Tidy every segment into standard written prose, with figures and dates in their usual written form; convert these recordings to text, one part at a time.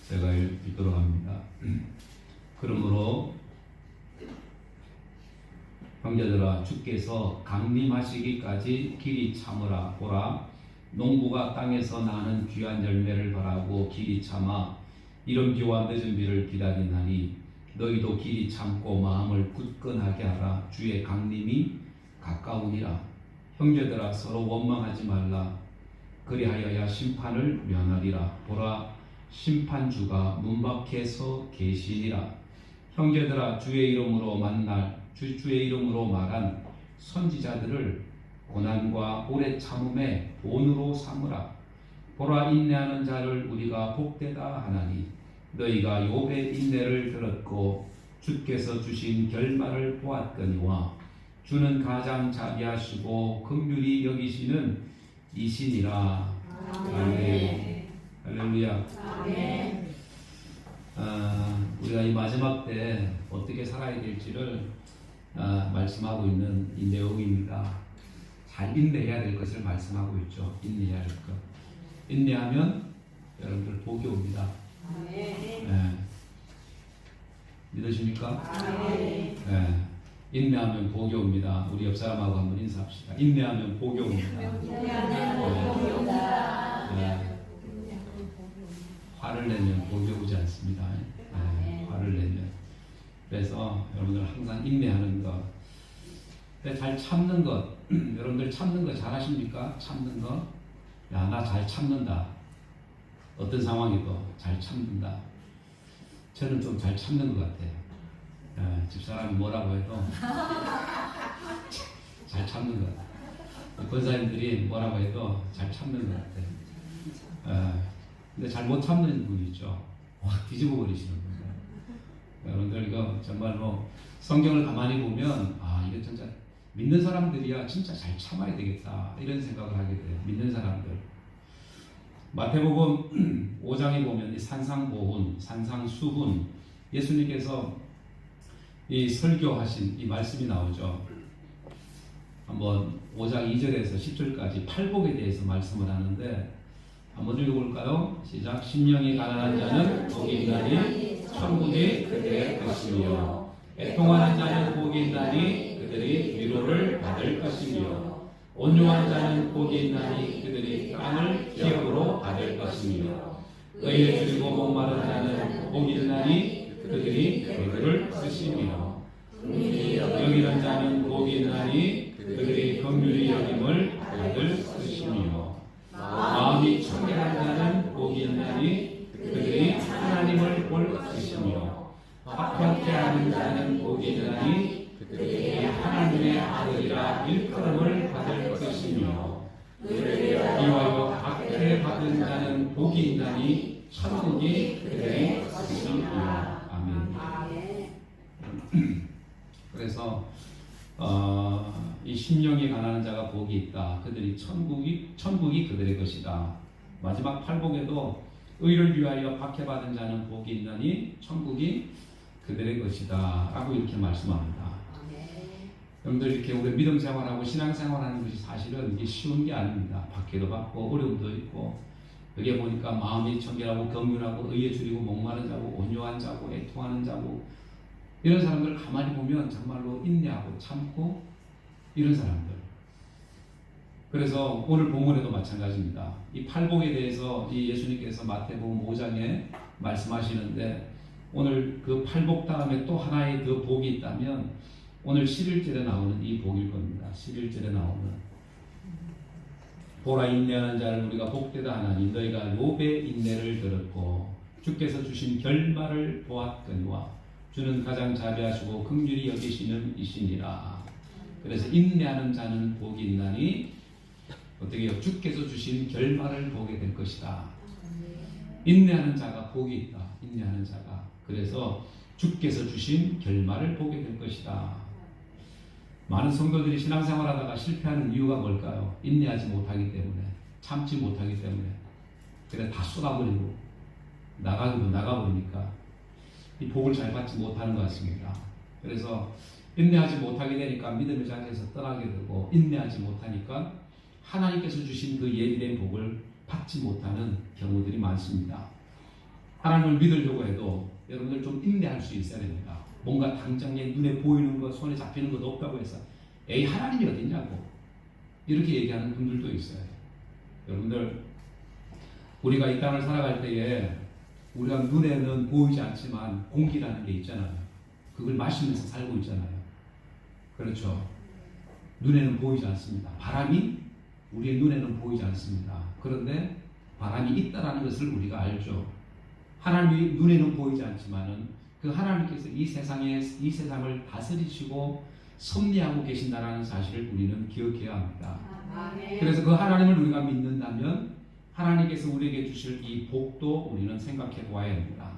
제가 읽도록 합니다. 그러므로 형제들아, 주께서 강림하시기까지 길이 참으라. 보라, 농부가 땅에서 나는 귀한 열매를 바라고 길이 참아 이른 비와 늦은 비를 기다리나니 너희도 길이 참고 마음을 굳건하게 하라. 주의 강림이 가까우니라. 형제들아, 서로 원망하지 말라. 그리하여야 심판을 면하리라. 보라, 심판주가 문 밖에 서 계시니라. 형제들아, 주의 이름으로 주의 이름으로 말한 선지자들을 고난과 오래 참음의 본으로 삼으라. 보라, 인내하는 자를 우리가 복되다 하나니 너희가 욥의 인내를 들었고 주께서 주신 결말을 보았거니와 주는 가장 자비하시고 긍휼히 여기시는 이시니라. 아멘. 할렐루야. 아멘. 우리가 이 마지막 때 어떻게 살아야 될지를 말씀하고 있는 이 내용입니다. 잘 인내해야 될 것을 말씀하고 있죠. 인내해야 될 것. 인내하면 여러분들 복이 옵니다. 네. 믿으십니까? 아멘. 네. 인내하면 복이 옵니다. 우리 옆 사람하고 한번 인사합시다. 인내하면 복이 옵니다. 네. 화를 내면 복이 오지 않습니다. 네. 화를 내면. 그래서 여러분들 항상 인내하는 것, 잘 참는 것. 여러분들 참는 거 잘 하십니까? 참는 거. 야, 나 잘 참는다. 어떤 상황이도 잘 참는다. 저는 좀 잘 참는 것 같아요. 집사람이 뭐라고 해도 잘 참는 것 같아요. 권사님들이 뭐라고 해도 잘 참는 것 같아요. 근데 잘 못 참는 분이 있죠. 확 뒤집어 버리시는 분들. 여러분들 이거 정말로 성경을 가만히 보면 이거 진짜 믿는 사람들이야 진짜 잘 참아야 되겠다 이런 생각을 하게 돼요. 믿는 사람들. 마태복음 5장에 보면 이 산상보훈, 산상수훈, 예수님께서 이 설교하신 이 말씀이 나오죠. 한번 5장 2절에서 10절까지 팔복에 대해서 말씀을 하는데 한번 읽어볼까요? 시작. 심령이 가난한 자는 복이 있나니 천국이 그들의 것이며 애통하는 자는 복이 있나니 그들이 위로를 받을 것이며 온유한 자는 복이 있나니 그들이 땅을 기업으로 받을 것이며 의에 줄이고 목마른 자는 복이 있나니 그들이 배를 쓰시며 여기는 자는 복이 있나니 그들이 긍휼히 여김을 받을 것이며 마음이 청결한 자는 복이 있나니 그들이 하나님을 볼 것이며 합평케 하는 자는 복이 있나니 그들이 하나님의 아들이라 일컬음을 받을 것이며 이와여 박해 받은 자는 복이 있나니 천국이 그들의 것이며. 아멘. 그래서 이 심령이 가난한 자가 복이 있다. 그들이 천국이 그들의 것이다. 마지막 팔복에도 의를 위하여 박해받은 자는 복이 있나니 천국이 그들의 것이다 라고 이렇게 말씀합니다. 여러분들 이렇게 우리 믿음 생활하고 신앙 생활하는 것이 사실은 이게 쉬운 게 아닙니다. 박해도 받고 어려움도 있고 여기에 보니까 마음이 청결하고 긍휼하고 의에 줄이고 목마른 자고 온유한 자고 애통하는 자고 이런 사람들 가만히 보면 정말로 인내하고 참고 이런 사람들. 그래서 오늘 본문에도 마찬가지입니다. 이 팔복에 대해서 이 예수님께서 마태복음 5장에 말씀하시는데 오늘 그 팔복 다음에 또 하나의 그 복이 있다면 오늘 11절에 나오는 이 복일 겁니다. 11절에 나오는 보라, 인내하는 자를 우리가 복되다 하나니 너희가 욥의 인내를 들었고 주께서 주신 결말을 보았거니와 주는 가장 자비하시고 긍휼히 여기시는 이시니라. 그래서 인내하는 자는 복이 있나니 어떻게 해요? 주께서 주신 결말을 보게 될 것이다. 인내하는 자가 복이 있다. 인내하는 자가. 그래서 주께서 주신 결말을 보게 될 것이다. 많은 성도들이 신앙생활하다가 실패하는 이유가 뭘까요? 인내하지 못하기 때문에, 참지 못하기 때문에. 그래 다 쏟아버리고 나가버리니까 이 복을 잘 받지 못하는 것 같습니다. 그래서 인내하지 못하게 되니까 믿음의 자리에서 떠나게 되고 인내하지 못하니까 하나님께서 주신 그 예비된 복을 받지 못하는 경우들이 많습니다. 하나님을 믿으려고 해도 여러분들 좀 인내할 수 있어야 됩니다. 뭔가 당장에 눈에 보이는 것, 손에 잡히는 것 없다고 해서 에이 하나님이 어딨냐고 이렇게 얘기하는 분들도 있어요. 여러분들 우리가 이 땅을 살아갈 때에 우리가 눈에는 보이지 않지만 공기라는 게 있잖아요. 그걸 마시면서 살고 있잖아요. 그렇죠. 눈에는 보이지 않습니다. 바람이 우리의 눈에는 보이지 않습니다. 그런데 바람이 있다라는 것을 우리가 알죠. 하나님이 눈에는 보이지 않지만은 그 하나님께서 이 세상을 다스리시고 섭리하고 계신다라는 사실을 우리는 기억해야 합니다. 그래서 그 하나님을 우리가 믿는다면 하나님께서 우리에게 주실 이 복도 우리는 생각해 보아야 합니다.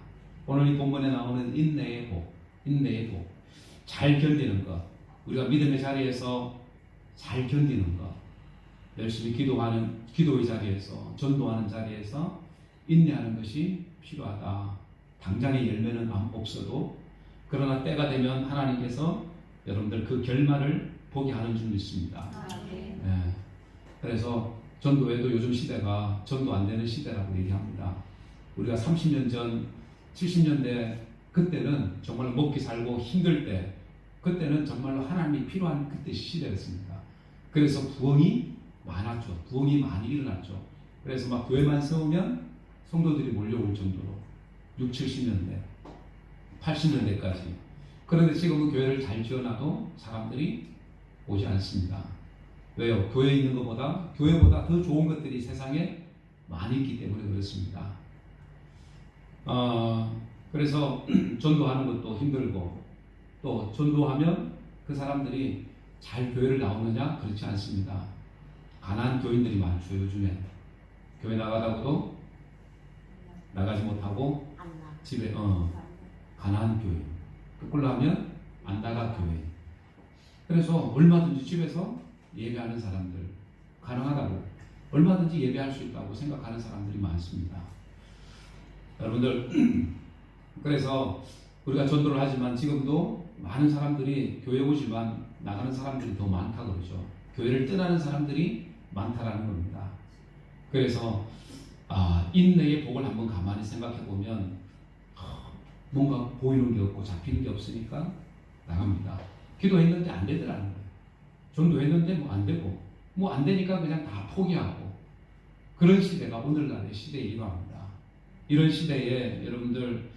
오늘 이 본문에 나오는 인내의 복, 잘 견디는 것, 우리가 믿음의 자리에서 잘 견디는 것, 열심히 기도의 자리에서, 전도하는 자리에서 인내하는 것이 필요하다. 당장의 열매는 없어도 그러나 때가 되면 하나님께서 여러분들 그 결말을 보게 하는 줄 믿습니다. 네. 그래서 전도에도 요즘 시대가 전도 안 되는 시대라고 얘기합니다. 우리가 30년 전 70년대 그때는 정말 먹기 살고 힘들 때 그때는 정말로 하나님이 필요한 그때 시대였습니다. 그래서 부흥이 많았죠. 부흥이 많이 일어났죠. 그래서 막 교회만 세우면 성도들이 몰려올 정도로 6, 70년대, 80년대까지. 그런데 지금은 교회를 잘 지어놔도 사람들이 오지 않습니다. 왜요? 교회에 있는 것보다 교회보다 더 좋은 것들이 세상에 많이 있기 때문에 그렇습니다. 그래서 전도하는 것도 힘들고 또 전도하면 그 사람들이 잘 교회를 나오느냐? 그렇지 않습니다. 가난한 교인들이 많죠. 요즘에 교회 나가다가도 나가지 못하고 집에 가난한 교인 그걸로 하면 안 나가 교회. 그래서 얼마든지 집에서 예배하는 사람들 가능하다고 얼마든지 예배할 수 있다고 생각하는 사람들이 많습니다. 여러분들 그래서 우리가 전도를 하지만 지금도 많은 사람들이 교회 오지만 나가는 사람들이 더 많다 그러죠. 교회를 떠나는 사람들이 많다라는 겁니다. 그래서 인내의 복을 한번 가만히 생각해 보면 뭔가 보이는 게 없고 잡히는 게 없으니까 나갑니다. 기도했는데 안 되더라는 거예요. 전도했는데 뭐 안 되고 뭐 안 되니까 그냥 다 포기하고 그런 시대가 오늘날의 시대에 일어납니다. 이런 시대에 여러분들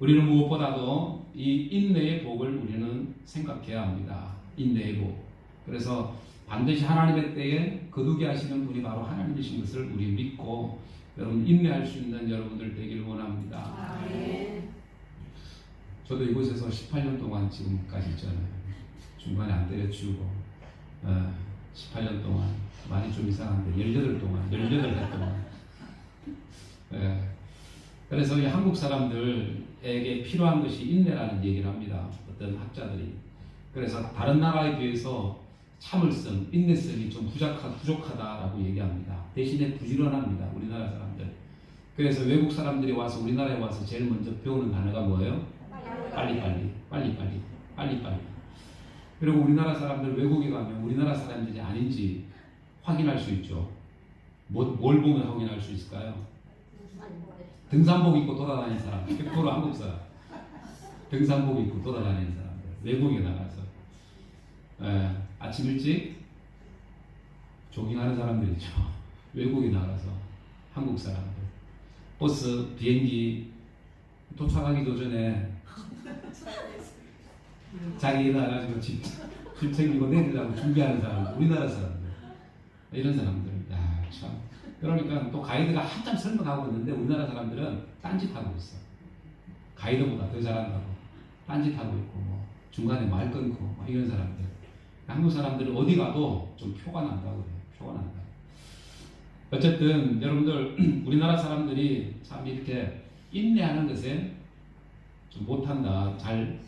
우리는 무엇보다도 이 인내의 복을 우리는 생각해야 합니다. 인내의 복. 그래서 반드시 하나님의 때에 거두게 하시는 분이 바로 하나님이신 것을 우리 믿고 여러분 인내할 수 있는 여러분들 되기를 원합니다. 저도 이곳에서 18년 동안 지금까지 있잖아요. 중간에 안 때려치우고 18년 동안 많이 좀 이상한데 18달 동안 그래서 이 한국 사람들에게 필요한 것이 인내라는 얘기를 합니다. 어떤 학자들이. 그래서 다른 나라에 비해서 참을성, 인내성이 좀 부족하다라고 얘기합니다. 대신에 부지런합니다. 우리나라 사람들. 그래서 외국 사람들이 와서 우리나라에 와서 제일 먼저 배우는 단어가 뭐예요? 빨리빨리. 그리고 우리나라 사람들 외국에 가면 우리나라 사람들이 아닌지 확인할 수 있죠. 뭘 보면 확인할 수 있을까요? 등산복 입고 돌아다니는 사람, 100% 한국 사람. 등산복 입고 돌아다니는 사람들, 외국에 나가서 아침 일찍 조깅하는 사람들 있죠. 외국에 나가서 한국 사람들. 버스, 비행기 도착하기도 전에 자기 일어나가지고 집 챙기고 내리려고 준비하는 사람들, 우리나라 사람들, 이런 사람들, 참. 그러니까 또 가이드가 한참 설명하고 있는데 우리나라 사람들은 딴짓하고 있어. 가이드보다 더 잘한다고 딴짓하고 있고 뭐 중간에 말 끊고 뭐 이런 사람들. 한국 사람들은 어디 가도 좀 표가 난다고 그래요. 표가 난다. 어쨌든 여러분들 우리나라 사람들이 참 이렇게 인내하는 것에 좀 못한다. 잘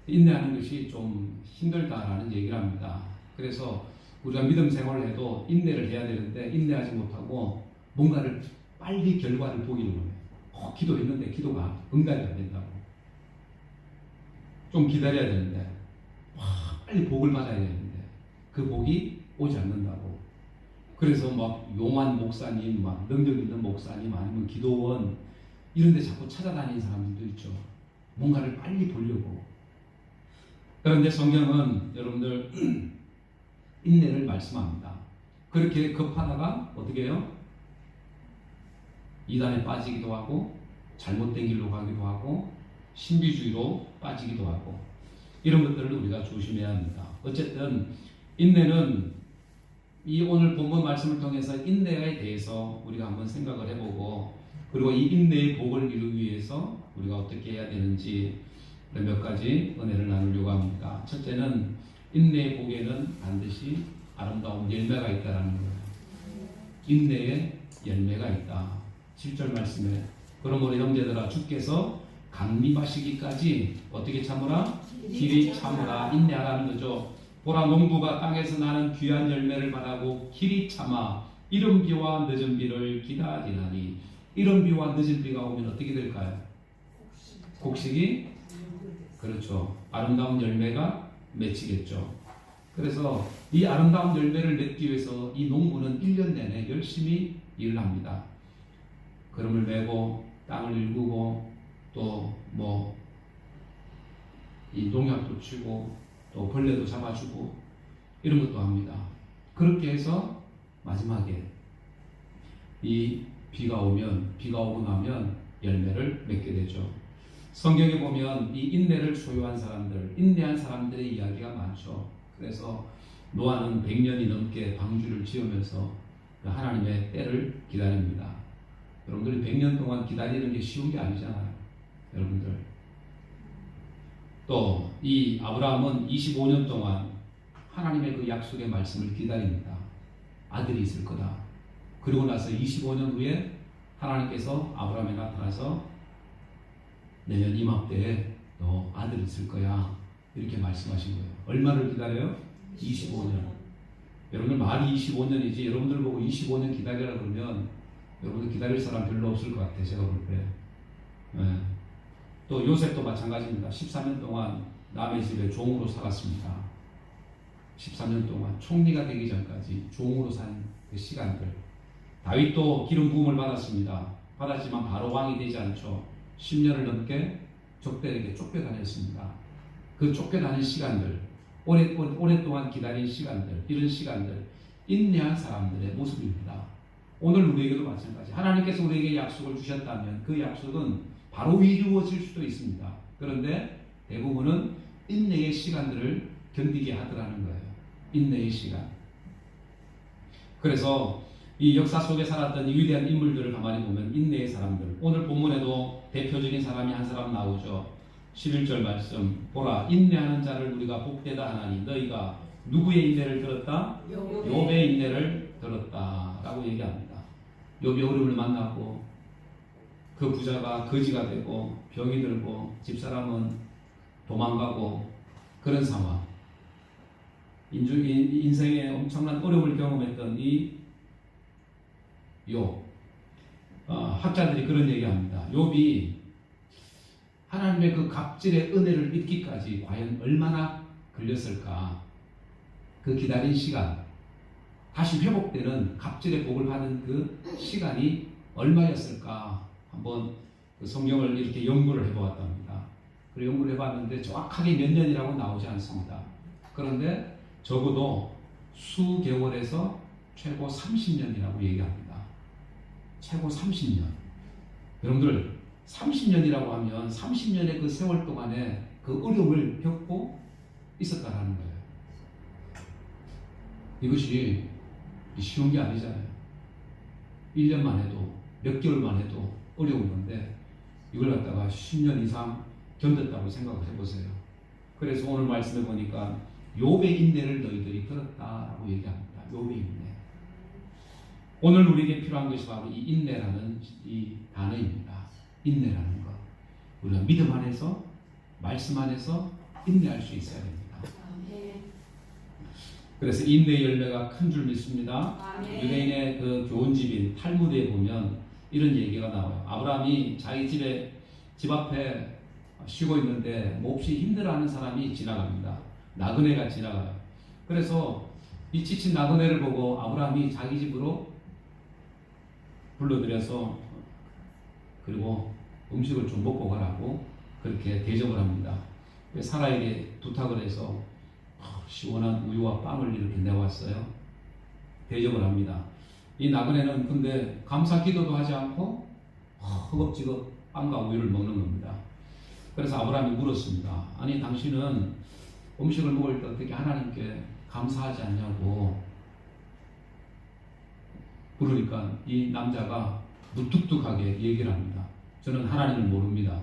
인내하는 것이 좀 힘들다라는 얘기를 합니다. 그래서 우리가 믿음 생활을 해도 인내를 해야 되는데 인내하지 못하고 뭔가를 빨리 결과를 보기를 원해요. 기도했는데 기도가 응답이 안 된다고. 좀 기다려야 되는데 빨리 복을 받아야 되는데 그 복이 오지 않는다고. 그래서 막 용한 목사님, 막 능력 있는 목사님 아니면 기도원 이런 데 자꾸 찾아다니는 사람들도 있죠. 뭔가를 빨리 보려고. 그런데 성경은 여러분들 인내를 말씀합니다. 그렇게 급하다가 어떻게 해요? 이단에 빠지기도 하고 잘못된 길로 가기도 하고 신비주의로 빠지기도 하고 이런 것들을 우리가 조심해야 합니다. 어쨌든 인내는 이 오늘 본문 말씀을 통해서 인내에 대해서 우리가 한번 생각을 해보고 그리고 이 인내의 복을 이루기 위해서 우리가 어떻게 해야 되는지 몇 가지 은혜를 나누려고 합니다. 첫째는 인내의 복에는 반드시 아름다운 열매가 있다라는 거예요. 인내에 열매가 있다. 7절 말씀에 그러므로 형제들아 주께서 강림하시기까지 어떻게 참으라? 길이 참으라. 인내하라는 거죠. 보라 농부가 땅에서 나는 귀한 열매를 바라고 길이 참아 이른 비와 늦은 비를 기다리나니 이른 비와 늦은 비가 오면 어떻게 될까요? 곡식이 그렇죠. 아름다운 열매가 맺히겠죠. 그래서 이 아름다운 열매를 맺기 위해서 이 농부는 1년 내내 열심히 일을 합니다. 그름을 메고 땅을 일구고 또 이 농약도 치고 또 벌레도 잡아주고 이런 것도 합니다. 그렇게 해서 마지막에 이 비가 오고 나면 열매를 맺게 되죠. 성경에 보면 이 인내를 소유한 사람들, 인내한 사람들의 이야기가 많죠. 그래서 노아는 100년이 넘게 방주를 지으면서 하나님의 때를 기다립니다. 여러분들이 100년 동안 기다리는 게 쉬운 게 아니잖아요. 여러분들. 또 이 아브라함은 25년 동안 하나님의 그 약속의 말씀을 기다립니다. 아들이 있을 거다. 그리고 나서 25년 후에 하나님께서 아브라함에 나타나서 내년 이맘때에 너 아들 있을 거야. 이렇게 말씀하신 거예요. 얼마를 기다려요? 25년. 여러분들 말이 25년이지 여러분들 보고 25년 기다리라 그러면 여러분들 기다릴 사람 별로 없을 것 같아요. 제가 볼 때. 네. 또 요셉도 마찬가지입니다. 13년 동안 남의 집에 종으로 살았습니다. 13년 동안 총리가 되기 전까지 종으로 산 그 시간들. 다윗도 기름 부음을 받았지만 바로 왕이 되지 않죠. 10년을 넘게 적들에게 쫓겨다녔습니다. 그 쫓겨다닌 시간들, 오랫동안 기다린 시간들, 이런 시간들, 인내한 사람들의 모습입니다. 오늘 우리에게도 마찬가지. 하나님께서 우리에게 약속을 주셨다면 그 약속은 바로 이루어질 수도 있습니다. 그런데 대부분은 인내의 시간들을 견디게 하더라는 거예요. 인내의 시간. 그래서 이 역사 속에 살았던 이 위대한 인물들을 가만히 보면 인내의 사람들. 오늘 본문에도 대표적인 사람이 한 사람 나오죠. 11절 말씀. 보라 인내하는 자를 우리가 복되다 하나니 너희가 누구의 인내를 들었다? 욥의 인내를 들었다 라고 얘기합니다. 욥이 어려움을 만나고 그 부자가 거지가 되고 병이 들고 집사람은 도망가고 그런 상황. 인생에 엄청난 어려움을 경험했던 이 욥. 학자들이 그런 얘기합니다. 욥이 하나님의 그 갑질의 은혜를 잊기까지 과연 얼마나 걸렸을까? 그 기다린 시간, 다시 회복되는 갑질의 복을 받은 그 시간이 얼마였을까? 한번 그 성경을 이렇게 연구를 해보았답니다. 그리고 연구를 해봤는데 정확하게 몇 년이라고 나오지 않습니다. 그런데 적어도 수개월에서 최고 30년이라고 얘기합니다. 최고 30년. 여러분들 30년이라고 하면 30년의 그 세월 동안에 그 어려움을 겪고 있었다라는 거예요. 이것이 쉬운 게 아니잖아요. 1년만 해도 몇 개월만 해도 어려운 건데 이걸 갖다가 10년 이상 견뎠다고 생각을 해보세요. 그래서 오늘 말씀해 보니까 욥의 인내를 너희들이 들었다라고 얘기합니다. 욥의 인내. 오늘 우리에게 필요한 것이 바로 이 인내라는 이 단어입니다. 인내라는 것. 우리가 믿음 안에서 말씀 안에서 인내할 수 있어야 됩니다. 그래서 인내의 열매가 큰 줄 믿습니다. 유대인의 그 교훈집인 탈무드에 보면 이런 얘기가 나와요. 아브라함이 자기 집 앞에 쉬고 있는데 몹시 힘들어하는 사람이 지나갑니다. 나그네가 지나가요. 그래서 이 지친 나그네를 보고 아브라함이 자기 집으로 불러들여서 그리고 음식을 좀 먹고 가라고 그렇게 대접을 합니다. 사라에게 부탁을 해서 시원한 우유와 빵을 이렇게 내왔어요. 대접을 합니다. 이 나그네는 근데 감사 기도도 하지 않고 허겁지겁 빵과 우유를 먹는 겁니다. 그래서 아브라함이 물었습니다. 아니 당신은 음식을 먹을 때 어떻게 하나님께 감사하지 않냐고. 그러니까 이 남자가 무뚝뚝하게 얘기를 합니다. 저는 하나님을 모릅니다.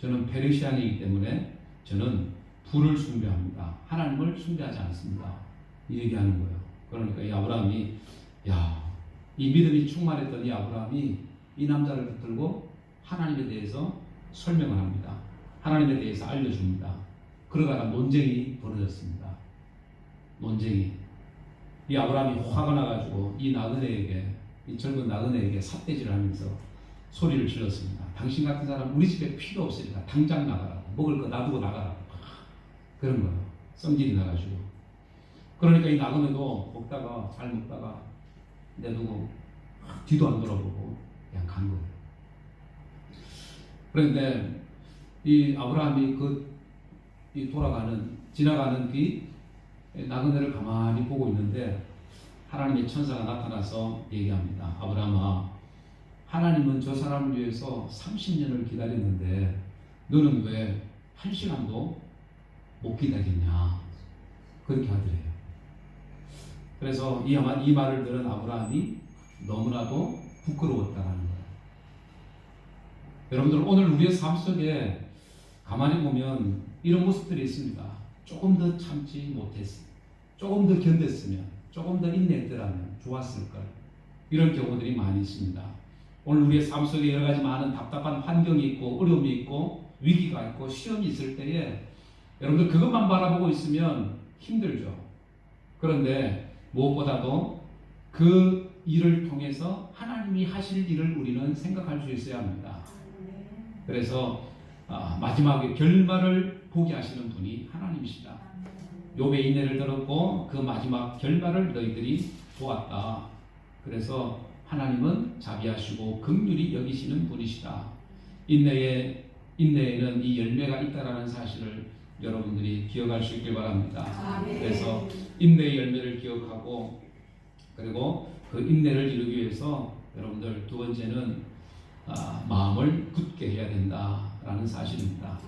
저는 페르시안이기 때문에 저는 불을 숭배합니다. 하나님을 숭배하지 않습니다. 이 얘기하는 거예요. 그러니까 이 아브라함이 이 믿음이 충만했던 이 아브라함이 이 남자를 붙들고 하나님에 대해서 설명을 합니다. 하나님에 대해서 알려줍니다. 그러다가 논쟁이 벌어졌습니다. 논쟁이. 이 아브라함이 화가 나가지고 이 나그네에게, 이 젊은 나그네에게 삿대질을 하면서 소리를 질렀습니다. 당신 같은 사람 우리 집에 필요 없으니까 당장 나가라고. 먹을 거 놔두고 나가라고. 그런 거예요. 성질이 나가지고. 그러니까 이 나그네도 먹다가 잘 먹다가 내두고 뒤도 안 돌아보고 그냥 간 거예요. 그런데 이 아브라함이 지나가는 이 나그네를 가만히 보고 있는데 하나님의 천사가 나타나서 얘기합니다. 아브라함아, 하나님은 저 사람을 위해서 30년을 기다렸는데 너는 왜 1시간도 못 기다렸냐? 그렇게 하더래요. 그래서 이 말을 들은 아브라함이 너무나도 부끄러웠다는 거예요. 여러분들 오늘 우리의 삶 속에 가만히 보면 이런 모습들이 있습니다. 조금 더 참지 못했어. 조금 더 견뎠으면, 조금 더 인내했더라면 좋았을걸. 이런 경우들이 많이 있습니다. 오늘 우리의 삶 속에 여러 가지 많은 답답한 환경이 있고 어려움이 있고 위기가 있고 시험이 있을 때에 여러분들 그것만 바라보고 있으면 힘들죠. 그런데 무엇보다도 그 일을 통해서 하나님이 하실 일을 우리는 생각할 수 있어야 합니다. 그래서 마지막에 결말을 보게 하시는 분이 하나님이시다. 욥의 인내를 들었고 그 마지막 결말을 너희들이 보았다. 그래서 하나님은 자비하시고 긍휼히 여기시는 분이시다. 인내에는 이 열매가 있다라는 사실을 여러분들이 기억할 수 있길 바랍니다. 그래서 인내의 열매를 기억하고 그리고 그 인내를 이루기 위해서 여러분들 두 번째는 마음을 굳게 해야 된다라는 사실입니다.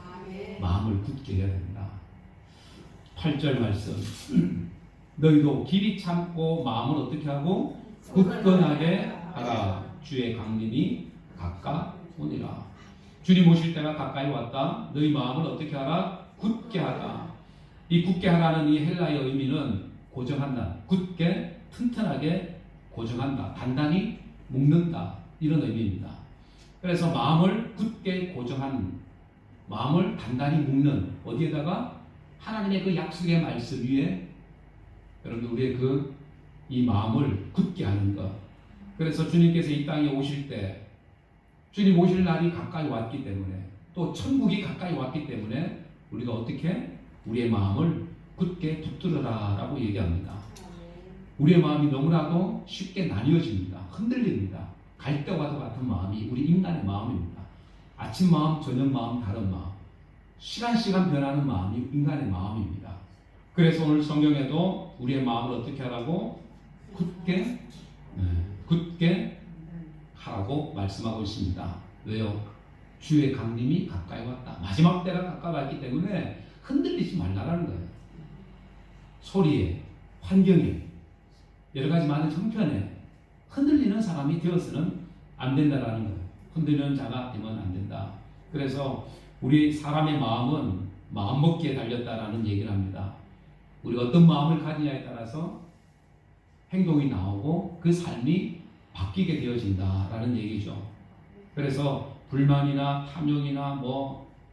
마음을 굳게 해야 된다. 8절 말씀. 너희도 길이 참고 마음을 어떻게 하고 굳건하게 하라. 주의 강림이 가까우니라. 주님 오실 때가 가까이 왔다. 너희 마음을 어떻게 하라? 굳게 하라. 이 굳게 하라는 이 헬라의 의미는 고정한다. 굳게 튼튼하게 고정한다. 단단히 묶는다. 이런 의미입니다. 그래서 마음을 굳게 고정한, 마음을 단단히 묶는, 어디에다가? 하나님의 그 약속의 말씀 위에 여러분 우리의 이 마음을 굳게 하는 것. 그래서 주님께서 이 땅에 오실 때 주님 오실 날이 가까이 왔기 때문에 또 천국이 가까이 왔기 때문에 우리가 어떻게 우리의 마음을 굳게 붙들어라 라고 얘기합니다. 우리의 마음이 너무나도 쉽게 나뉘어집니다. 흔들립니다. 갈대와도 같은 마음이 우리 인간의 마음입니다. 아침 마음, 저녁 마음, 다른 마음, 시간 변하는 마음이 인간의 마음입니다. 그래서 오늘 성경에도 우리의 마음을 어떻게 하라고? 굳게 하라고 말씀하고 있습니다. 왜요? 주의 강림이 가까이 왔다. 마지막 때가 가까이 왔기 때문에 흔들리지 말라라는 거예요. 소리에, 환경에, 여러 가지 많은 형편에 흔들리는 사람이 되어서는 안 된다라는 거예요. 흔들리는 자가 되면 안 된다. 그래서 우리 사람의 마음은 마음먹기에 달렸다라는 얘기를 합니다. 우리가 어떤 마음을 가지냐에 따라서 행동이 나오고 그 삶이 바뀌게 되어진다라는 얘기죠. 그래서 불만이나 탐욕이나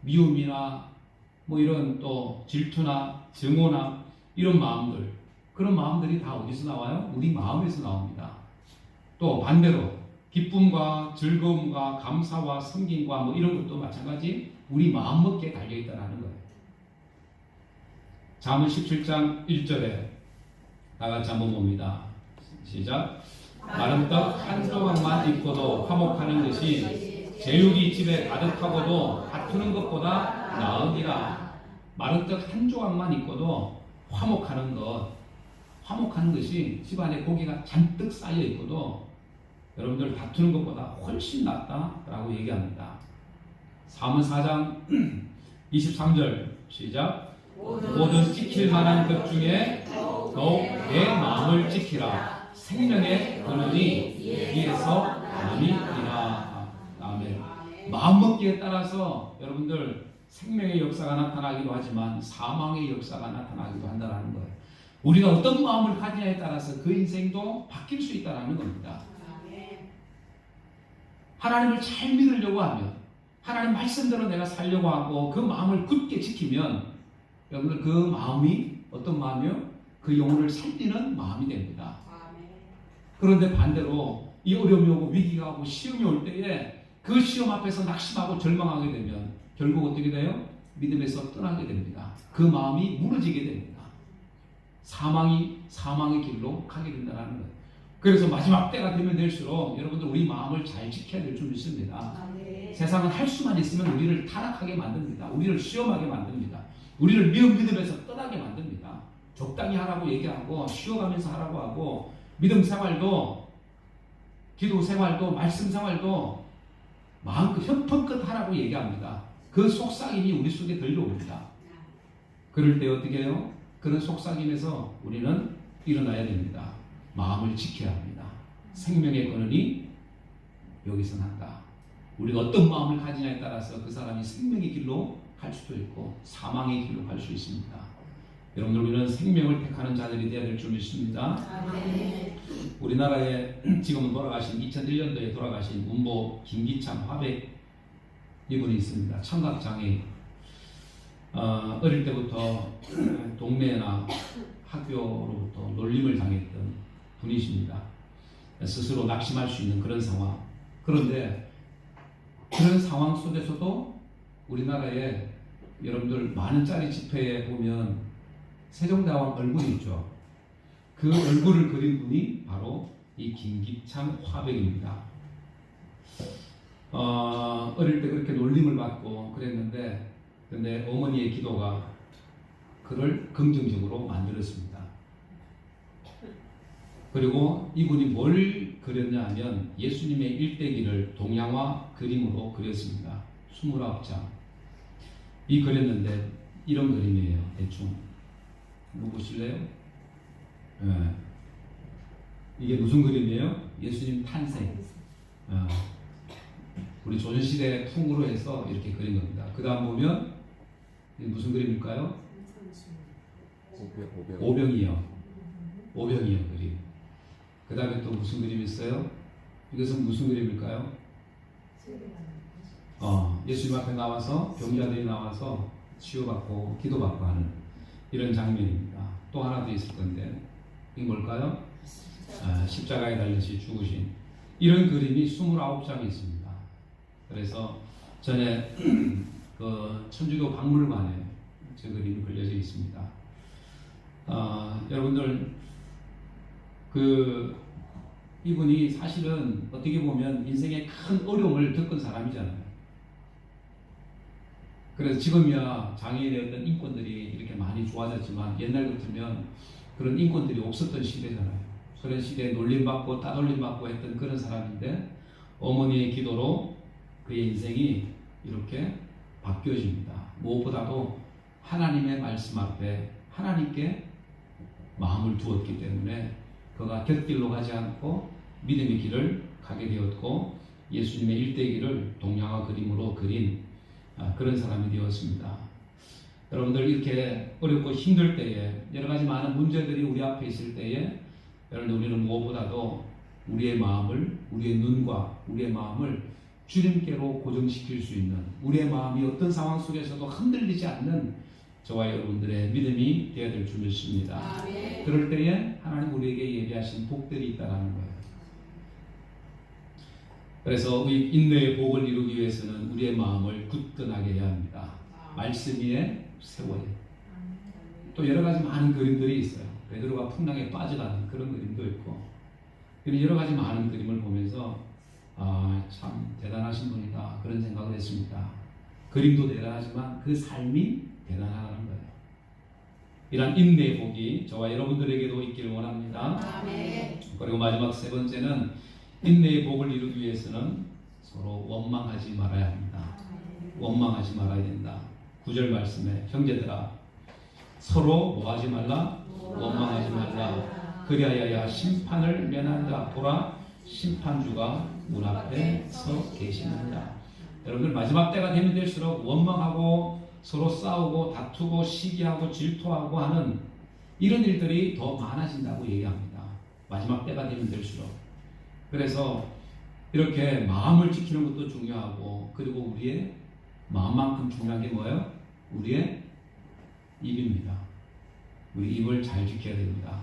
미움이나 이런 또 질투나 증오나 이런 마음들, 그런 마음들이 다 어디서 나와요? 우리 마음에서 나옵니다. 또 반대로 기쁨과 즐거움과 감사와 섬김과 이런 것도 마찬가지 우리 마음먹기에 달려있다는 거예요. 잠언 17장 1절에 다 같이 한번 봅니다. 시작. 마른 떡 한 조각만 입고도 화목하는 것이 제육이 집에 가득하고도 다투는 것보다 나으니라. 마른 떡 한 조각만 있고도 화목하는 것이 집안에 고기가 잔뜩 쌓여 있고도 여러분들 다투는 것보다 훨씬 낫다라고 얘기합니다. 사문 4장 23절 시작. 모든 지킬 만한 것 중에 더욱 내 마음을 지키라. 생명의 근원이 위에서 남이니라. 아멘. 마음먹기에 따라서 여러분들 생명의 역사가 나타나기도 하지만 사망의 역사가 나타나기도 한다는 거예요. 우리가 어떤 마음을 가지냐에 따라서 그 인생도 바뀔 수 있다는 겁니다. 하나님을 잘 믿으려고 하면, 하나님 말씀대로 내가 살려고 하고 그 마음을 굳게 지키면 여러분들 그 마음이 어떤 마음이요? 그 영혼을 살리는 마음이 됩니다. 그런데 반대로 이 어려움이 오고 위기가 오고 시험이 올 때에 그 시험 앞에서 낙심하고 절망하게 되면 결국 어떻게 돼요? 믿음에서 떠나게 됩니다. 그 마음이 무너지게 됩니다. 사망의 길로 가게 된다는 거예요. 그래서 마지막 때가 되면 될수록 여러분들 우리 마음을 잘 지켜야 될 줄 믿습니다. 세상은 할 수만 있으면 우리를 타락하게 만듭니다. 우리를 시험하게 만듭니다. 우리를 미운 믿음에서 떠나게 만듭니다. 적당히 하라고 얘기하고 쉬어가면서 하라고 하고 믿음 생활도 기도 생활도 말씀 생활도 마음껏 현판껏 하라고 얘기합니다. 그 속삭임이 우리 속에 들려옵니다. 그럴 때 어떻게 해요? 그런 속삭임에서 우리는 일어나야 됩니다. 마음을 지켜야 합니다. 생명의 근원이 여기서 난다. 우리가 어떤 마음을 가지냐에 따라서 그 사람이 생명의 길로 갈 수도 있고 사망의 길로 갈 수 있습니다. 여러분들 우리는 생명을 택하는 자들이 되어야 될 줄 믿습니다. 우리나라에 지금은 돌아가신 2001년도에 돌아가신 문보 김기창 화백 이분이 있습니다. 청각장애인. 어릴 때부터 동네나 학교로부터 놀림을 당했던 분이십니다. 스스로 낙심할 수 있는 그런 상황. 그런데 그런 상황 속에서도 우리나라에 여러분들 많은 짜리 집회에 보면 세종대왕 얼굴이 있죠. 그 얼굴을 그린 분이 바로 이 김기창 화백입니다. 어릴 때 그렇게 놀림을 받고 그랬는데 근데 어머니의 기도가 그를 긍정적으로 만들었습니다. 그리고 이분이 뭘 그렸냐 하면 예수님의 일대기를 동양화 그림으로 그렸습니다. 29장. 이 그렸는데 이런 그림이에요. 대충. 이거 보실래요? 네. 이게 무슨 그림이에요? 예수님 탄생. 우리 조선시대 풍으로 해서 이렇게 그린 겁니다. 그 다음 보면 이게 무슨 그림일까요? 오병이요. 오병이요 그림. 그 다음에 또 무슨 그림이 있어요? 이것은 무슨 그림일까요? 예수님 앞에 나와서 병자들이 나와서 치유받고 기도받고 하는 이런 장면입니다. 또 하나 더 있을 건데 이게 뭘까요? 십자가에 달리시 죽으신 이런 그림이 29장이 있습니다. 그래서 전에 그 천주교 박물관에 저 그림이 걸려져 있습니다. 여러분들 이분이 사실은 어떻게 보면 인생의 큰 어려움을 겪은 사람이잖아요. 그래서 지금이야 장애인의 어떤 인권들이 이렇게 많이 좋아졌지만 옛날 같으면 그런 인권들이 없었던 시대잖아요. 그런 시대에 놀림받고 따돌림받고 했던 그런 사람인데 어머니의 기도로 그의 인생이 이렇게 바뀌어집니다. 무엇보다도 하나님의 말씀 앞에 하나님께 마음을 두었기 때문에 그가 곁길로 가지 않고 믿음의 길을 가게 되었고 예수님의 일대기를 동양화 그림으로 그린 그런 사람이 되었습니다. 여러분들 이렇게 어렵고 힘들 때에 여러 가지 많은 문제들이 우리 앞에 있을 때에 여러분들 우리는 무엇보다도 우리의 마음을 우리의 눈과 우리의 마음을 주님께로 고정시킬 수 있는 우리의 마음이 어떤 상황 속에서도 흔들리지 않는 저와 여러분들의 믿음이 되어야 될 줄 믿습니다. 그럴 때에 하나님 우리에게 예비하신 복들이 있다는 거예요. 그래서 우리 인내의 복을 이루기 위해서는 우리의 마음을 굳건하게 해야 합니다. 말씀 위에 세워야 해요. 또 여러 가지 많은 그림들이 있어요. 베드로가 풍랑에 빠져가는 그런 그림도 있고 여러 가지 많은 그림을 보면서 참 대단하신 분이다 그런 생각을 했습니다. 그림도 대단하지만 그 삶이 대단하다는 거예요. 이런 인내의 복이 저와 여러분들에게도 있기를 원합니다. 아멘. 그리고 마지막 세 번째는 인내의 복을 이루기 위해서는 서로 원망하지 말아야 합니다. 원망하지 말아야 된다. 9절 말씀에 형제들아 서로 뭐하지 말라? 원망하지 말라. 그리하여야 심판을 면한다. 보라 심판주가 문 앞에 서 계시느니라. 여러분들 마지막 때가 되면 될수록 원망하고 서로 싸우고 다투고 시기하고 질투하고 하는 이런 일들이 더 많아진다고 얘기합니다. 마지막 때가 되면 될수록. 그래서 이렇게 마음을 지키는 것도 중요하고 그리고 우리의 마음만큼 중요한 게 뭐예요? 우리의 입입니다. 우리 입을 잘 지켜야 됩니다.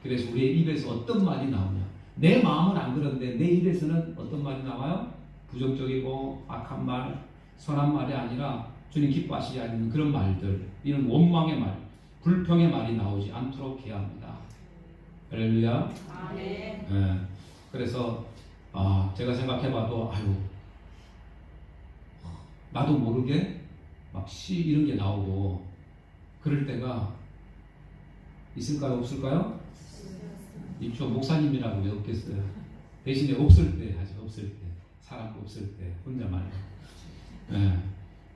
그래서 우리의 입에서 어떤 말이 나오냐? 내 마음은 안 그런데 내 입에서는 어떤 말이 나와요? 부정적이고 악한 말, 선한 말이 아니라 주님 기뻐하시지 않는 그런 말들, 이런 원망의 말, 불평의 말이 나오지 않도록 해야 합니다. 할렐루야. 아멘. 네. 그래서 제가 생각해봐도 나도 모르게 막 시 이런 게 나오고 그럴 때가 있을까요? 없을까요? 있죠. 목사님이라고 왜 없겠어요? 대신에 없을 때 하죠. 없을 때. 사람도 없을 때 혼자만. 네.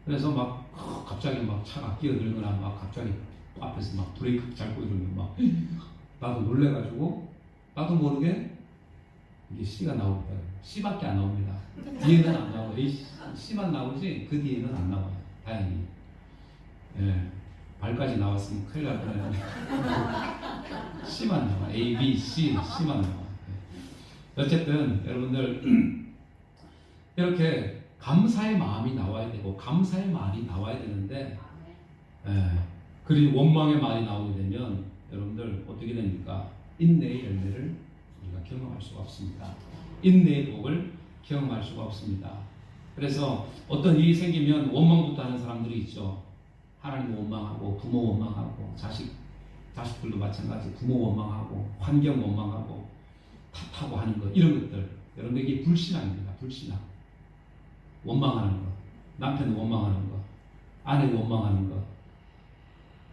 그래서 막 갑자기 막 차가 끼어들거나 막 갑자기 앞에서 막 브레이크 밟고 이러면 막 나도 놀래가지고 나도 모르게 이게 C가 나올 거예요. C밖에 안 나옵니다. 뒤에는 안 나와요. C만 나오지 그 뒤에는 안 나와요. 다행히. 예. 발까지 나왔으면 큰일 날 뻔했는데 C만 나와. A, B, C, C만 나와. 어쨌든 여러분들 이렇게 감사의 마음이 나와야 되고 감사의 말이 나와야 되는데 그리고 원망의 말이 나오게 되면 여러분들 어떻게 됩니까? 인내의 열매를 우리가 경험할 수가 없습니다. 인내의 복을 경험할 수가 없습니다. 그래서 어떤 일이 생기면 원망부터 하는 사람들이 있죠. 하나님 원망하고 부모 원망하고 자식들도 마찬가지 부모 원망하고 환경 원망하고 탓하고 하는 것 이런 것들 여러분들 이게 불신앙입니다. 불신앙. 원망하는 것, 남편 원망하는 것, 아내 원망하는 것,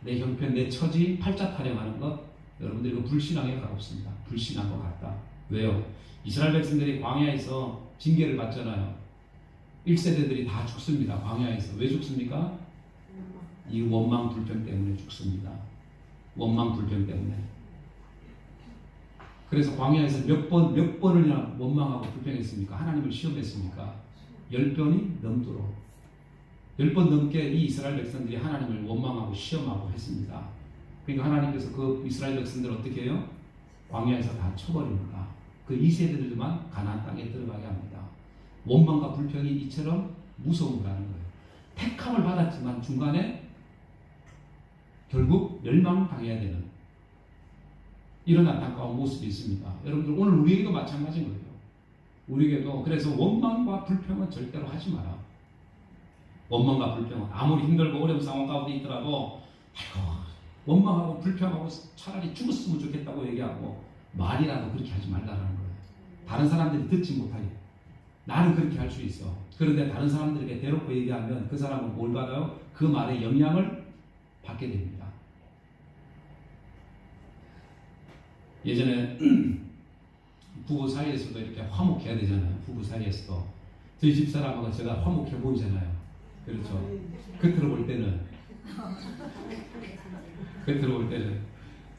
내 형편, 내 처지 팔자 타령하는 것, 여러분들 이거 불신앙에 가깝습니다. 불신앙과 같다. 왜요? 이스라엘 백성들이 광야에서 징계를 받잖아요. 1세대들이 다 죽습니다. 광야에서. 왜 죽습니까? 이 원망 불평 때문에 죽습니다. 원망 불평 때문에. 그래서 광야에서 몇 번이나 원망하고 불평했습니까? 하나님을 시험했습니까? 10번이 넘도록 10번 넘게 이 이스라엘 백성들이 하나님을 원망하고 시험하고 했습니다. 그러니까 하나님께서 그 이스라엘 백성들을 어떻게 해요? 광야에서 다 쳐버립니다. 그 2세대들만 가나안 땅에 들어가게 합니다. 원망과 불평이 이처럼 무서운 거라는 거예요. 택함을 받았지만 중간에 결국 멸망당해야 되는 이런 안타까운 모습이 있습니다. 여러분들 오늘 우리에게도 마찬가지인 거예요. 우리에게도. 그래서 원망과 불평은 절대로 하지 마라. 원망과 불평은 아무리 힘들고 어려운 상황 가운데 있더라도 원망하고 불평하고 차라리 죽었으면 좋겠다고 얘기하고 말이라도 그렇게 하지 말라는 거예요. 다른 사람들이 듣지 못하게. 나는 그렇게 할 수 있어. 그런데 다른 사람들에게 대놓고 얘기하면 그 사람은 뭘 받아요? 그 말의 영향을 받게 됩니다. 예전에 부부 사이에서도 이렇게 화목해야 되잖아요. 부부 사이에서도. 저희 집사람하고 제가 화목해 보이잖아요. 그렇죠. 겉으로 볼 때는. 겉으로 볼 때는.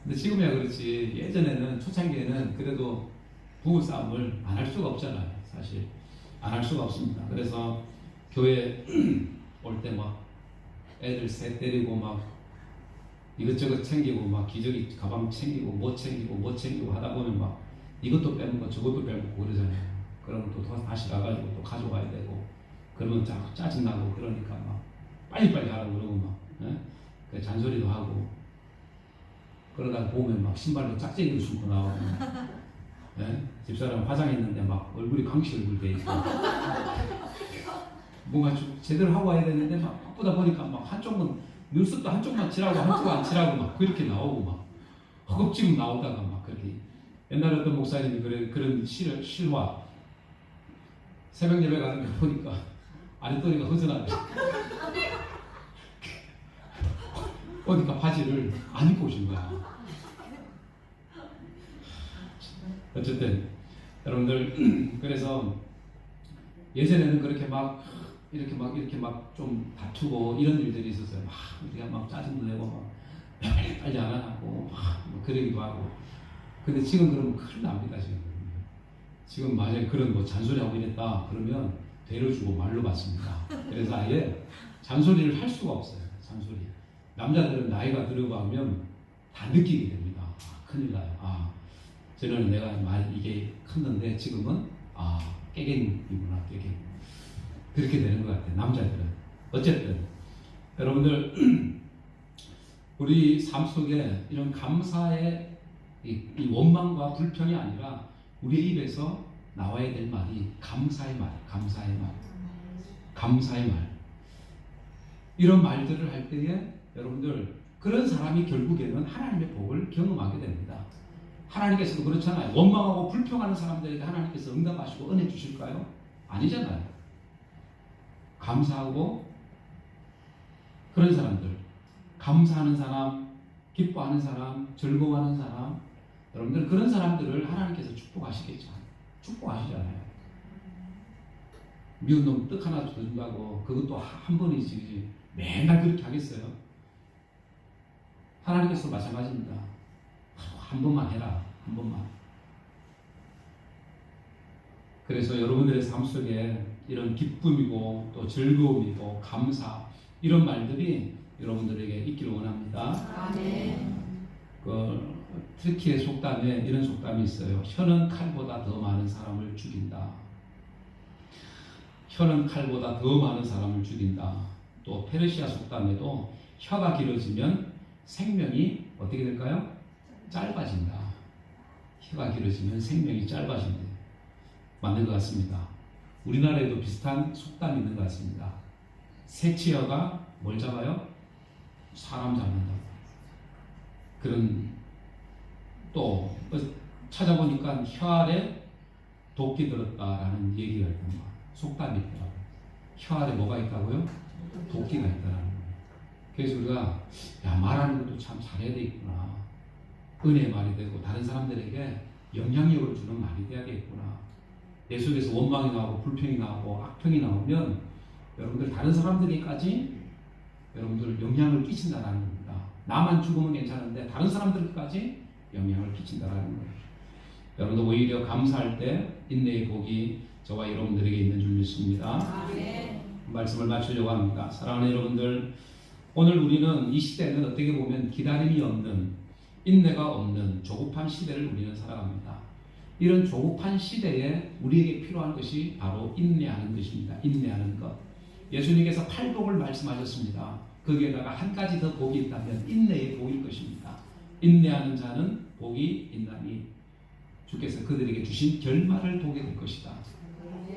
근데 지금이야 그렇지. 예전에는 초창기에는 그래도 부부 싸움을 안 할 수가 없잖아요. 사실. 안 할 수가 없습니다. 그래서 교회 올 때 막 애들 새 때리고 막 이것저것 챙기고 막 기저귀 가방 챙기고 뭐 챙기고 하다 보면 막 이것도 빼먹고 저것도 빼먹고 그러잖아요. 그러면 또 다시 가가지고 또 가져와야 되고 그러면 짜증나고 그러니까 막 빨리빨리 하라고 그러고 막 잔소리도 하고 그러다가 보면 막 신발도 짝짝이로 신고 나오고 집사람 화장했는데 막 얼굴이 강시 얼굴 돼 있고 뭔가 제대로 하고 와야 되는데 막 바쁘다 보니까 막 한쪽은 눈썹도 한쪽만 칠하고 한쪽은 안 칠하고 막 그렇게 나오고 막 허겁지겁 나오다가 막 그렇게 옛날에 어떤 목사님이 그런 실화 새벽 예배 가는 거 보니까 아랫도리가 허전하대. 보니까 바지를 안 입고 오신 거야. 어쨌든 여러분들 그래서 예전에는 그렇게 막 이렇게 막 좀 다투고 이런 일들이 있었어요. 막 우리가 막 짜증도 내고 막 빨리 안 하고 막 그러기도 하고. 근데 지금 그러면 큰일 납니다. 지금 만약에 그런 뭐 잔소리하고 이랬다 그러면 대로 주고 말로 받습니다. 그래서 아예 잔소리를 할 수가 없어요. 잔소리. 남자들은 나이가 들어가면 다 느끼게 됩니다. 큰일 나요. 저는 내가 이게 컸는데 지금은 깨갱이구나, 깨갱. 그렇게 되는 것 같아요. 남자들은. 어쨌든 여러분들 우리 삶 속에 이런 감사의 이 원망과 불평이 아니라 우리의 입에서 나와야 될 말이 감사의 말, 감사의 말, 감사의 말. 이런 말들을 할 때에 여러분들 그런 사람이 결국에는 하나님의 복을 경험하게 됩니다. 하나님께서도 그렇잖아요. 원망하고 불평하는 사람들에게 하나님께서 응답하시고 은혜 주실까요? 아니잖아요. 감사하고 그런 사람들, 감사하는 사람, 기뻐하는 사람, 즐거워하는 사람, 여러분들 그런 사람들을 하나님께서 축복하시겠죠. 축복하시잖아요. 미운 놈 떡 하나 더 준다고 그것도 한 번이지 맨날 그렇게 하겠어요? 하나님께서 마찬가지입니다. 한 번만 해라. 한 번만. 그래서 여러분들의 삶 속에 이런 기쁨이고 또 즐거움이고 감사 이런 말들이 여러분들에게 있기를 원합니다. 아멘. 트리키의 속담에 이런 속담이 있어요. 혀는 칼보다 더 많은 사람을 죽인다. 혀는 칼보다 더 많은 사람을 죽인다. 또 페르시아 속담에도 혀가 길어지면 생명이 어떻게 될까요? 짧아진다. 혀가 길어지면 생명이 짧아진다. 맞는 것 같습니다. 우리나라에도 비슷한 속담이 있는 것 같습니다. 새치어가 뭘 잡아요? 사람 잡는다. 그런 또 찾아보니까 혀 아래 도끼 들었다라는 얘기가 있던 거 속담이 있더라고요. 혀 아래 뭐가 있다고요? 도끼가 있다라는 거예요. 그래서 우리가 말하는 것도 참 잘해야 되겠구나. 은혜의 말이 되고 다른 사람들에게 영향력을 주는 말이 돼야 되겠구나. 내 속에서 원망이 나오고 불평이 나오고 악평이 나오면 여러분들 다른 사람들에게까지 여러분들 영향을 끼친다라는 겁니다. 나만 죽으면 괜찮은데 다른 사람들까지 영향을 끼친다라는 거예요. 여러분들 오히려 감사할 때 인내의 복이 저와 여러분들에게 있는 줄 믿습니다. 아멘. 말씀을 마치려고 합니다. 사랑하는 여러분들, 오늘 우리는 이 시대는 어떻게 보면 기다림이 없는, 인내가 없는 조급한 시대를 우리는 살아갑니다. 이런 조급한 시대에 우리에게 필요한 것이 바로 인내하는 것입니다. 인내하는 것. 예수님께서 팔복을 말씀하셨습니다. 거기에다가 한 가지 더 복이 있다면 인내의 복일 것입니다. 인내하는 자는 복이 있나니 주께서 그들에게 주신 결말을 보게 될 것이다.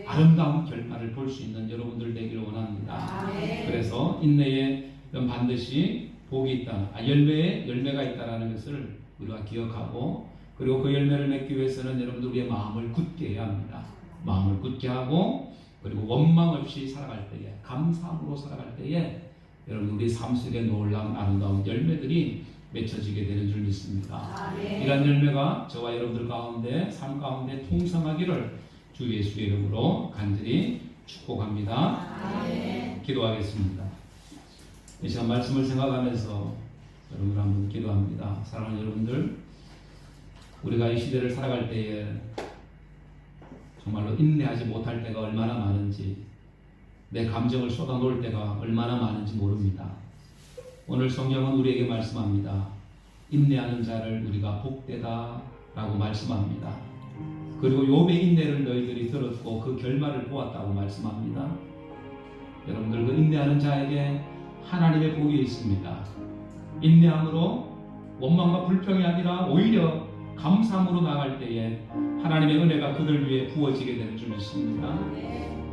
아름다운 결말을 볼 수 있는 여러분들 되기를 원합니다. 그래서 인내에 반드시 복이 있다. 열매가 있다는 것을 우리가 기억하고, 그리고 그 열매를 맺기 위해서는 여러분들 우리의 마음을 굳게 해야 합니다. 마음을 굳게 하고, 그리고 원망 없이 살아갈 때에, 감사함으로 살아갈 때에 여러분 우리 삶 속에 놀라운 아름다운 열매들이 맺혀지게 되는 줄 믿습니다. 이런 열매가 저와 여러분들 가운데, 삶 가운데 풍성하기를 주 예수의 이름으로 간절히 축복합니다. 기도하겠습니다. 이 시간 말씀을 생각하면서 여러분들 한번 기도합니다. 사랑하는 여러분들, 우리가 이 시대를 살아갈 때에 정말로 인내하지 못할 때가 얼마나 많은지, 내 감정을 쏟아놓을 때가 얼마나 많은지 모릅니다. 오늘 성경은 우리에게 말씀합니다. 인내하는 자를 우리가 복되다 라고 말씀합니다. 그리고 욥의 인내를 너희들이 들었고 그 결말을 보았다고 말씀합니다. 여러분들 그 인내하는 자에게 하나님의 복이 있습니다. 인내함으로 원망과 불평이 아니라 오히려 감사함으로 나갈 때에 하나님의 은혜가 그들 위해 부어지게 되는 줄 믿습니다.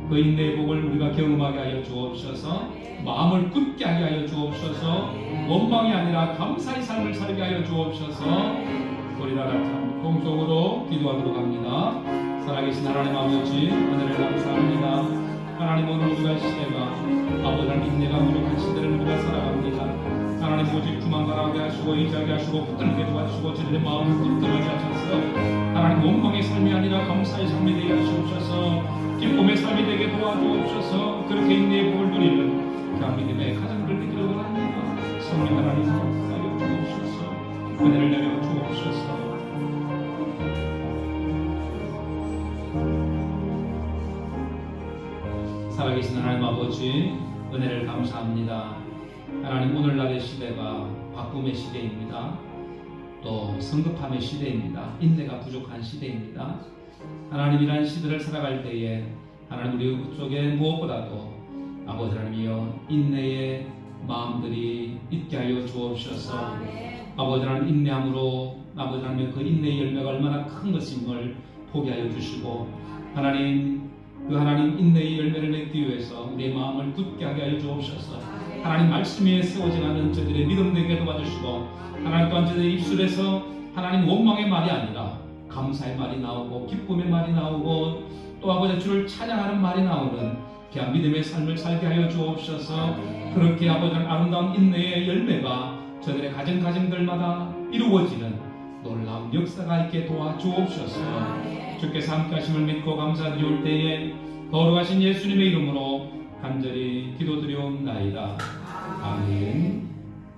그 인내의 복을 우리가 경험하게 하여 주옵소서. 마음을 굳게 하게 하여 주옵소서. 원망이 아니라 감사의 삶을 살게 하여 주옵소서. 우리 다 같이 공동으로 기도하도록 합니다. 살아계신 하나님 아버지 은혜를 감사합니다. 하나님 오늘 우리가 시대가 아버지 하나님 인내가 부족한 시대를 우리가 살아갑니다. 하나님 오직 주만 바라게 하시고 의지하게 하시고 붙들게 도와주시고 저들의 마음을 붙들게 하셔서 하나님 원망의 삶이 아니라 감사의 삶이 되게 하시옵소서. 기쁨의 삶이 되게 도와주옵소서. 그렇게 인내의 복을 누리는 그 믿음의 가정들 되기를 원합니다. 성령 하나님 사역 주옵소서. 은혜를 내려 주옵소서. 살아계신 하나님 아버지 은혜를 감사합니다. 하나님 오늘날의 시대가 바꿈의 시대입니다. 또 성급함의 시대입니다. 인내가 부족한 시대입니다. 하나님이란 시대를 살아갈 때에 하나님 우리 쪽에 무엇보다도 아버지 하나님이여 인내의 마음들이 있게 하여 주옵소서. 아버지 하나님 인내함으로 아버지 하나님 그 인내의 열매가 얼마나 큰 것임을 보게 하여 주시고 하나님 그 하나님 인내의 열매를 맺기 위해서 우리의 마음을 굳게 하게 하여 주옵소서. 하나님 말씀 위에 세워져가는 저들의 믿음 되게 도와주시고 하나님 또한 저들의 입술에서 하나님 원망의 말이 아니라 감사의 말이 나오고 기쁨의 말이 나오고 또 아버지 주를 찬양하는 말이 나오는 그냥 믿음의 삶을 살게 하여 주옵소서. 그렇게 아버지 아름다운 인내의 열매가 저들의 가정들마다 이루어지는 놀라운 역사가 있게 도와주옵소서. 주께서 함께 하심을 믿고 감사드리올 때에 거룩하신 예수님의 이름으로 간절히 기도드리옵나이다. 아멘.